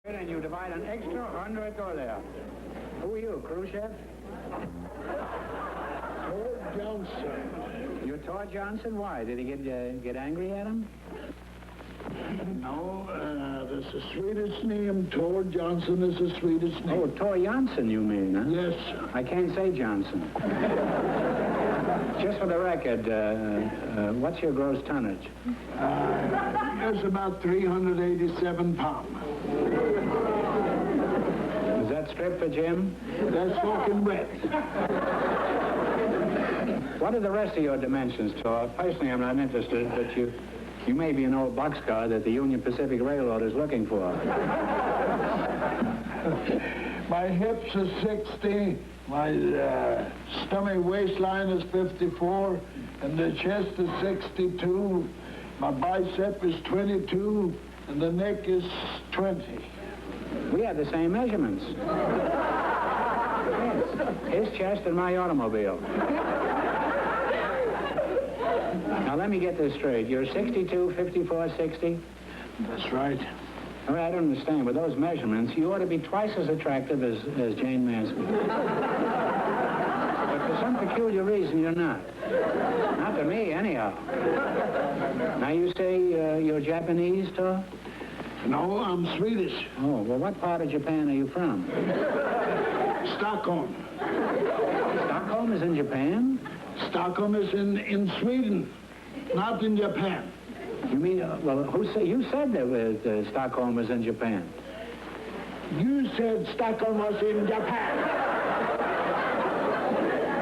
And you divide an extra under a door there. Who are you, crew chef? Tor Johnson. You're Tor Johnson? Why? Did he get angry at him? No, that's a Swedish name. Tor Johnson is a Swedish name. Oh, Tor Johnson, you mean, huh? Yes, sir. I can't say Johnson. Just for the record, what's your gross tonnage? It's about 387 pounds. Is that strip for Jim? That's soaking wet. What are the rest of your dimensions, Tor? Personally, I'm not interested, but you may be an old boxcar that the Union Pacific Railroad is looking for. My hips are 60. My stomach waistline is 54. And the chest is 62. My bicep is 22. And the neck is 20. We have the same measurements. Yes. His chest and my automobile. Now, let me get this straight. You're 62, 54, 60? That's right. All right, I don't understand. With those measurements, you ought to be twice as attractive as Jane Mansfield. But for some peculiar reason, you're not. Not to me, anyhow. Now, you say you're Japanese, Tor? No, I'm Swedish. Oh, well, what part of Japan are you from? Stockholm. Stockholm is in Japan? Stockholm is in Sweden, not in Japan. You mean, well, you said that Stockholm was in Japan. You said Stockholm was in Japan.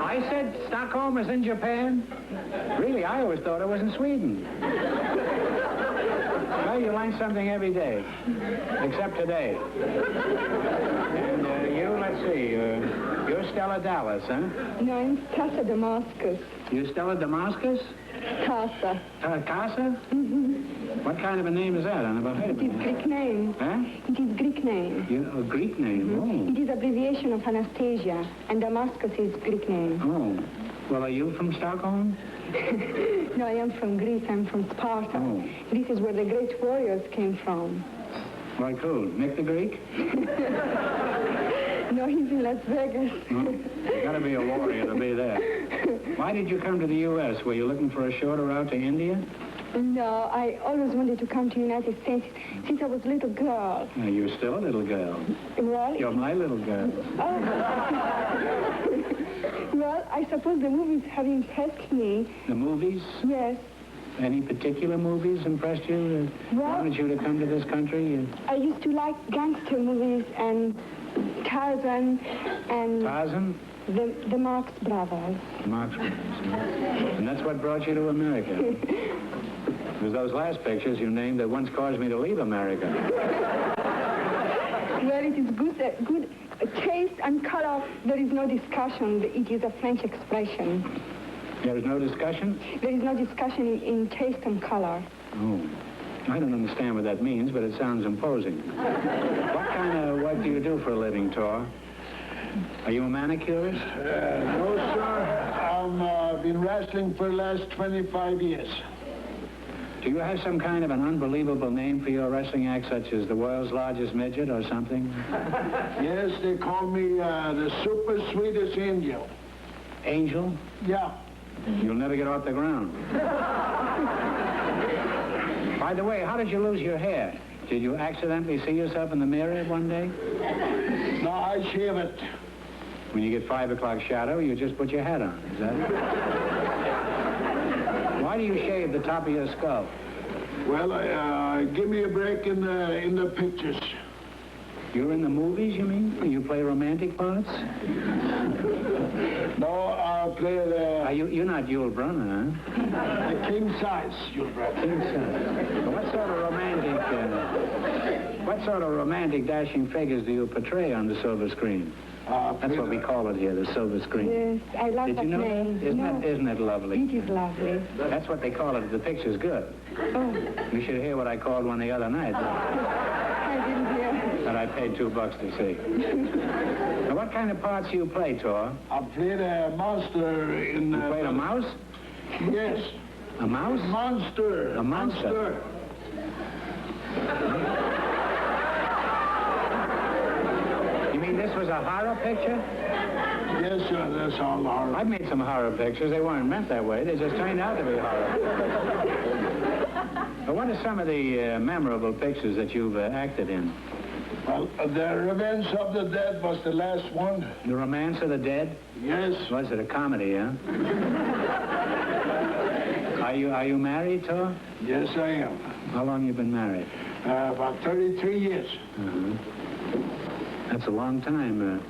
I said Stockholm was in Japan? Really, I always thought it was in Sweden. Well, you learn something every day, except today. And let's see, you're Stella Dallas, huh? No, I'm Casa Damascus. You Stella Damascus? Casa. Casa? Mm-hmm. What kind of a name is that? I never heard of it. It is Greek name. Huh? It is Greek name. A Greek name? Mm-hmm. Oh. It is abbreviation of Anastasia, and Damascus is Greek name. Oh. Well, are you from Stockholm? No, I am from Greece. I'm from Sparta. Oh. This is where the great warriors came from. Like who? Nick the Greek? No, he's in Las Vegas. Oh. You gotta be a warrior to be there. Why did you come to the U.S.? Were you looking for a shorter route to India? No, I always wanted to come to the United States since I was a little girl. Now, you're still a little girl. Well, You're my little girl. Oh. Well, I suppose the movies have impressed me. The movies? Yes. Any particular movies impressed you? Wanted you to come to this country? I used to like gangster movies and Tarzan and... Tarzan? The Marx brothers. Marx brothers. And that's what brought you to America. It was those last pictures you named that once caused me to leave America. Well, it is good taste and color. There is no discussion. It is a French expression. There is no discussion? There is no discussion in taste and color. Oh. I don't understand what that means, but it sounds imposing. What kind of work do you do for a living, Tor? Are you a manicurist? No, sir. I've been wrestling for the last 25 years. Do you have some kind of an unbelievable name for your wrestling act, such as the world's largest midget or something? Yes, they call me the Super Swedish Angel. Angel? Yeah. You'll never get off the ground. By the way, how did you lose your hair? Did you accidentally see yourself in the mirror one day? No, I shave it. When you get 5 o'clock shadow, you just put your hat on. Is that it? Why do you shave the top of your skull? Well, give me a break in the pictures. You're in the movies, you mean? You play romantic parts? No, I'll play the... You're not Yul Brynner, huh? The king size, Yul Brynner. King size. Well, what sort of romantic dashing figures do you portray on the silver screen? That's what we call it here, the silver screen. Yes, I love that name. Did you know that? Isn't it lovely? It is lovely. That's what they call it. The picture's good. Oh. You should hear what I called one the other night. I didn't hear. That I paid $2 to see. Now, what kind of parts do you play, Tor? I played a monster in... You played a mouse? Yes. A mouse? Monster. A monster. was a horror picture? Yes, sir, that's all horror. I've made some horror pictures. They weren't meant that way. They just turned out to be horror. But what are some of the memorable pictures that you've acted in? Well, The Revenge of the Dead was the last one. The Romance of the Dead? Yes. Was it a comedy, huh? Are you married, Tor? Yes, I am. How long you been married? About 33 years. That's a long time.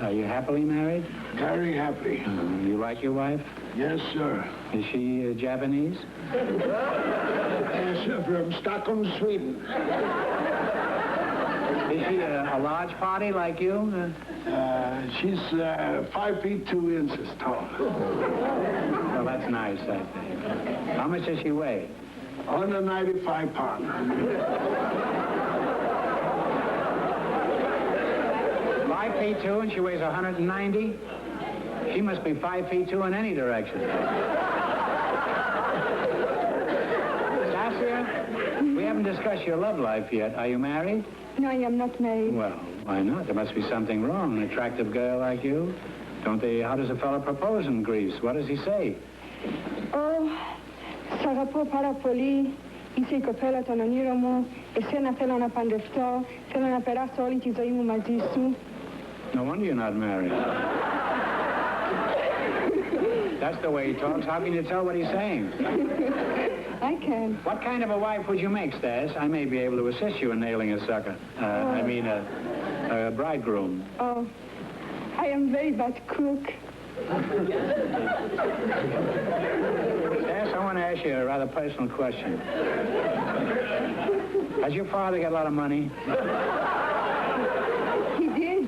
Are you happily married? Very happy. You like your wife? Yes, sir. Is she Japanese? Yes, sir, from Stockholm, Sweden. Is she a large party like you? She's 5 feet 2 inches tall. Well, that's nice, I think. How much does she weigh? 195 pounds. 5 feet 2 and she weighs 190? She must be 5 feet 2 in any direction. Stasia, we haven't discussed your love life yet. Are you married? No, I am not married. Well, why not? There must be something wrong. An attractive girl like you. How does a fellow propose in Greece? What does he say? Σ' αγαπώ πάρα πολύ. Είσαι η κοπέλα των ονείρων μου. Εσένα θέλω να παντρευτώ. Θέλω να περάσω όλη τη ζωή μου μαζί σου. No wonder you're not married. That's the way he talks. How can you tell what he's saying? I can. What kind of a wife would you make, Stas? I may be able to assist you in nailing a sucker. I mean, a bridegroom. Oh, I am very bad cook. Stas, I want to ask you a rather personal question. Has your father got a lot of money? He did.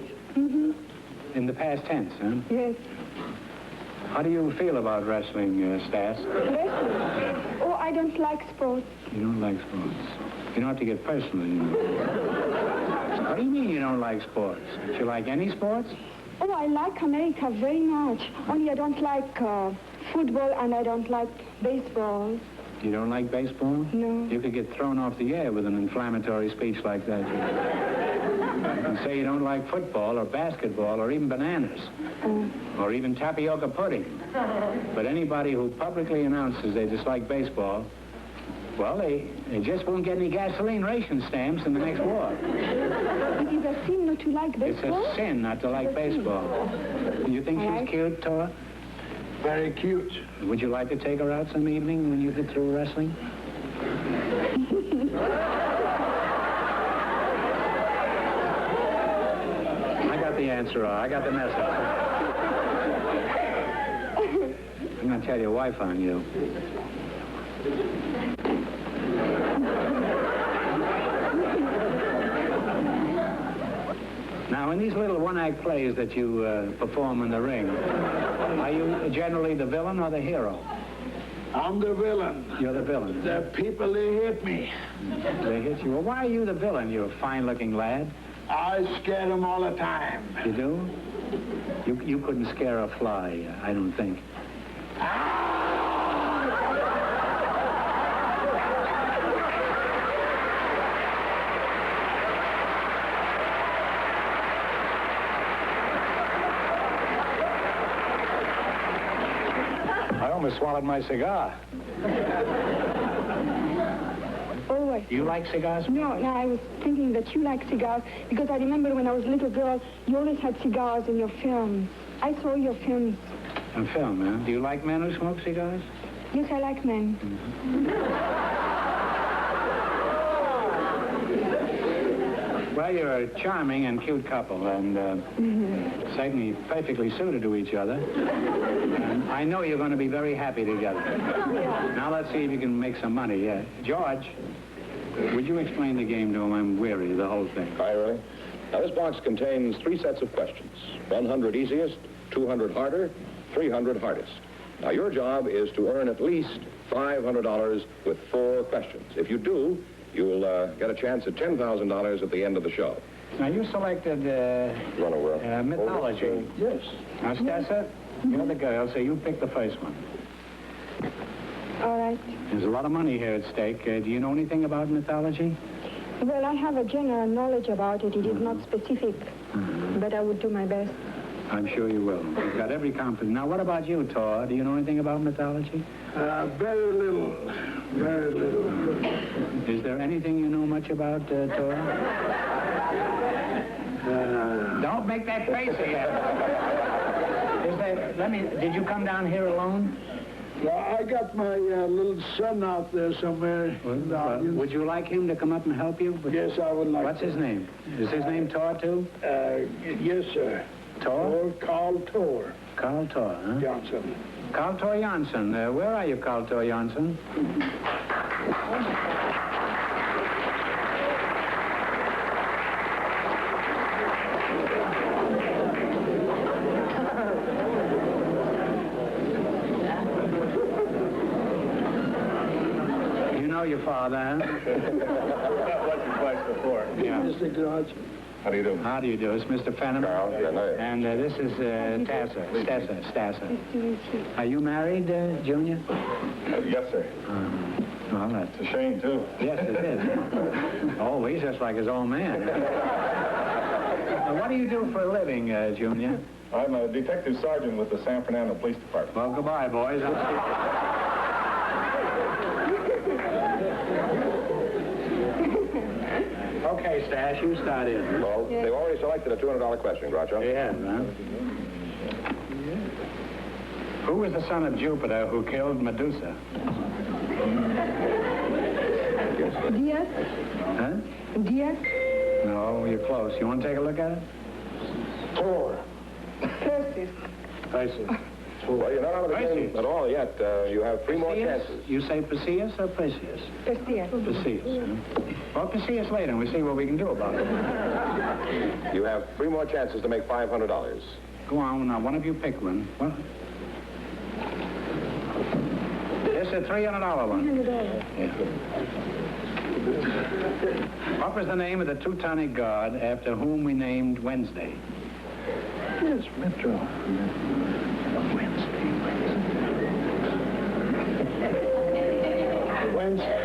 In the past tense, huh? Yes. How do you feel about wrestling, Stas? Wrestling? Oh, I don't like sports. You don't like sports. You don't have to get personal, you know. What do you mean you don't like sports? Don't you like any sports? Oh, I like America very much. Only I don't like football and I don't like baseball. You don't like baseball? No. You could get thrown off the air with an inflammatory speech like that. You can say you don't like football or basketball or even bananas or even tapioca pudding. But anybody who publicly announces they dislike baseball, well, they just won't get any gasoline ration stamps in the next war. It is a sin not to like baseball? It's a sin not to like baseball. You think she's cute, Tor? Very cute. Would you like to take her out some evening when you get through wrestling? I got the answer. I got the message. I'm going to tell your wife on you. Now, in these little one-act plays that you perform in the ring, are you generally the villain or the hero? I'm the villain. You're the villain. The people, they hit me. They hit you. Well, why are you the villain? You're a fine-looking lad. I scare them all the time. You do? You couldn't scare a fly, I don't think. I almost swallowed my cigar. Oh, I... Do you like cigars? No, I was thinking that you like cigars because I remember when I was a little girl, you always had cigars in your films. I saw your films. On film, huh? Do you like men who smoke cigars? Yes, I like men. Well, you're a charming and cute couple, and certainly perfectly suited to each other. And I know you're going to be very happy together. Now let's see if you can make some money. George, would you explain the game to him? I'm weary of the whole thing. Hi, really? Now, this box contains 3 sets of questions. 100 easiest, 200 harder, 300 hardest. Now, your job is to earn at least $500 with 4 questions. If you do, you'll get a chance at $10,000 at the end of the show. Now, you selected mythology. Yes. Now, Stessa, you're the girl, so you pick the first one. All right. There's a lot of money here at stake. Do you know anything about mythology? Well, I have a general knowledge about it. It is not specific, but I would do my best. I'm sure you will. You've got every confidence. Now, what about you, Tor? Do you know anything about mythology? Very little. Very little. Is there anything you know much about, Tor? Don't make that face again. Did you come down here alone? Well, I got my little son out there somewhere in the audience. Would you like him to come up and help you? Yes, I would like What's to. his name? Is his name Tor, too? Yes, sir. Tor? Carl Tor Carl Tor, huh? Johnson. Carl Tor Janssen. Where are you, Carl Tor Janssen? You know your father, huh? I've watched you twice before. Yeah. Mr. Groucho. How do you do? How do you do? It's Mr. Fenneman. Carl, yeah, no. And this is Stassa. Are you married, Junior? Yes, sir. Well, that's... It's a shame, too. Yes, it is. Oh, he's just like his old man. What do you do for a living, Junior? I'm a detective sergeant with the San Fernando Police Department. Well, goodbye, boys. Okay, Stash, you start in. Well, they've already selected a $200 question, Groucho. Yeah, huh? Who was the son of Jupiter who killed Medusa? Diaz? Huh? Diaz? No, you're close. You want to take a look at it? Tor. Persis. Perseus. Well, you're not out of the game Perseus. at all yet. You have three more Perseus? chances. You say Perseus or Perseus? Perseus. Perseus. Huh? Well, Perseus later, and we'll see what we can do about it. You have three more chances to make $500. Go on, now, one of you pick one. What? This is a $300 one. $300. Yeah. What was the name of the Teutonic god after whom we named Wednesday? Yes, Metro. Wednesday.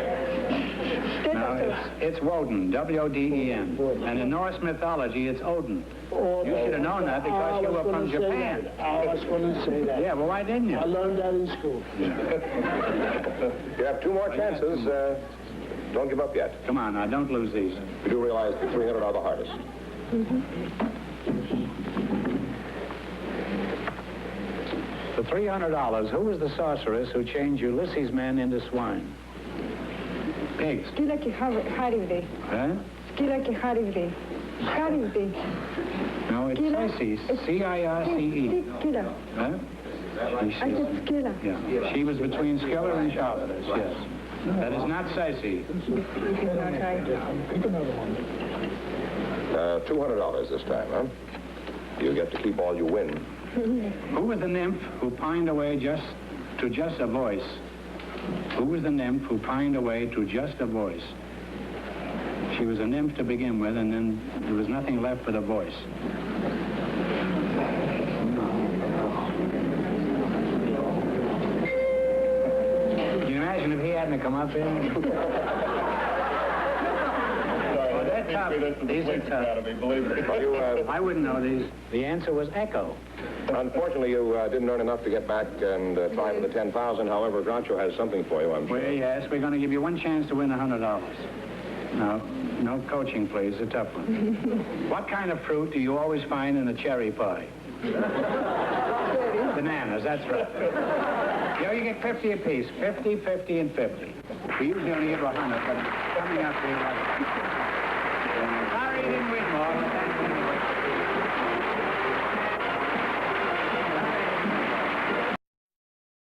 Now, it's Woden, W-O-D-E-N. And in Norse mythology, it's Odin. You should have known that because you were from Japan. I was going to say that. Yeah, well, why didn't you? I learned that in school. You have two more chances. Don't give up yet. Come on, now, don't lose these. You do realize the 300 are the hardest. For $300, who was the sorceress who changed Ulysses' men into swine? Pigs. Skila ki harivde. Huh? Skila ki harivde. Harivde. No, it's Circe. C-I-R-C-E. Skila. Huh? I said skila. Yeah. She was between Scylla and Charybdis, yes. That is not Circe. It is not right. Pick another one. $200 this time, huh? You get to keep all you win. Who was the nymph who pined away just a voice? Who was the nymph who pined away to just a voice? She was a nymph to begin with, and then there was nothing left but a voice. Can you imagine if he hadn't come up here? Sorry, that's tough. These are tough. Academy, believe me. Well, I wouldn't know these. The answer was echo. unfortunately, you didn't earn enough to get back and try for the $10,000. However, Groucho has something for you, I'm sure. Well, yes, we're going to give you one chance to win $100. Now, no coaching, please. A tough one. What kind of fruit do you always find in a cherry pie? Bananas, that's right. You know, you get 50 apiece. 50, 50, and 50. We usually only give 100, but it's coming up to you like that. Sorry you didn't win more, but thanks anyway.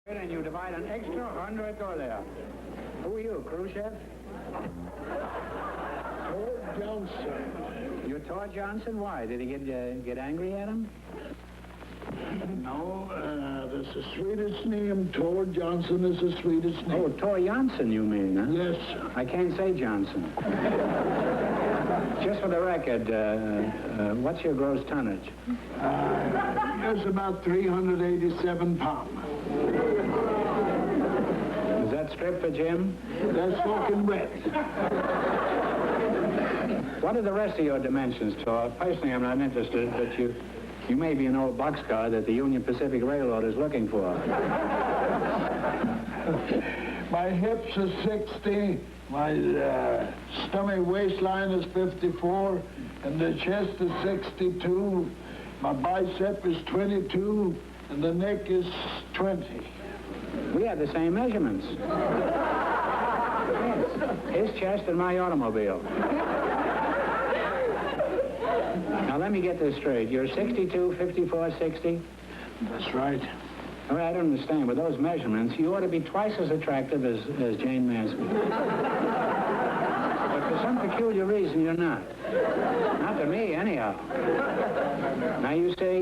And you divide an extra 100 or there. Who are you, crew chef? Tor Johnson. You're Tor Johnson? Why? Did he get angry at him? No, that's the sweetest name. Tor Johnson is the sweetest name. Oh, Tor Janssen, you mean, huh? Yes, sir. I can't say Johnson. Just for the record, what's your gross tonnage? That's about 387 pounds. Is that strip for Jim? That's soaking wet. What are the rest of your dimensions, Tor? Personally, I'm not interested, but you may be an old boxcar that the Union Pacific Railroad is looking for. My hips are 60, my stomach waistline is 54, and the chest is 62. My bicep is 22, and the neck is 20. We have the same measurements. Yes. His chest and my automobile. Now, let me get this straight. You're 62, 54, 60? That's right. Well, I don't understand. With those measurements, you ought to be twice as attractive as Jane Mansfield. But for some peculiar reason, you're not. Not to me, anyhow. Now, you say